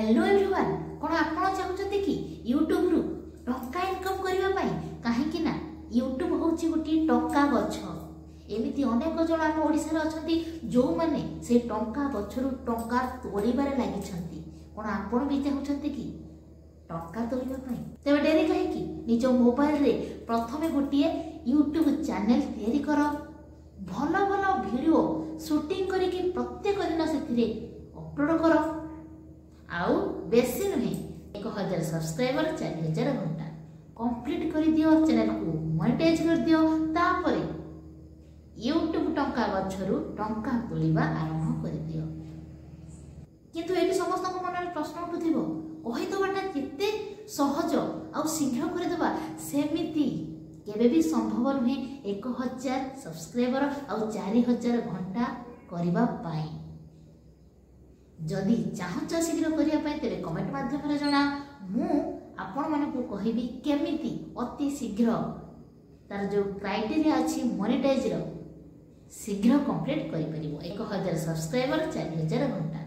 Hello everyone कौन आपण चाहते कि यूट्यूब रु टक्का इनकम करने कहीं ना यूट्यूब हूँ गोटे टंका गछ एमती अनेक जन आम ओडिशा अच्छा जो मैंने से टंका गचर टंका तोड़बार लगी कौन आपण भी चाहते कि टंका तोड़ापी तेज डेरी कहीं निज मोबाइल रे प्रथमे गोटे यूट्यूब चैनल तैयारी कर भल भल वीडियो शूटिंग करके प्रत्येक दिन से अपलोड कर आउ बेसी नुहे 1000 सब्सक्राइबर 4000 घंटा कंप्लीट कर दियो चैनल को मोनेटाइज कर दियो तापर यूट्यूब टंका गछरु टंका तोलिबा आरंभ कर दियो। किंतु एटी समस्त मन में प्रश्न उठुथिबो कहि दबाटा केते सहज आ शीघ्र कर दबा सेमिति केबे भी संभव नुहे 1000 सब्सक्राइबर आ 4000 घंटा करबा पाई। जदि चाहूच शीघ्र करने तेरे कमेंट माध्यम जना मु आपण मानकु कहबी केमिति अति शीघ्र तार जो क्राइटेरिया अच्छी मोनेटाइज शीघ्र कंप्लीट कर 1000 सब्सक्राइबर 4000 घंटा।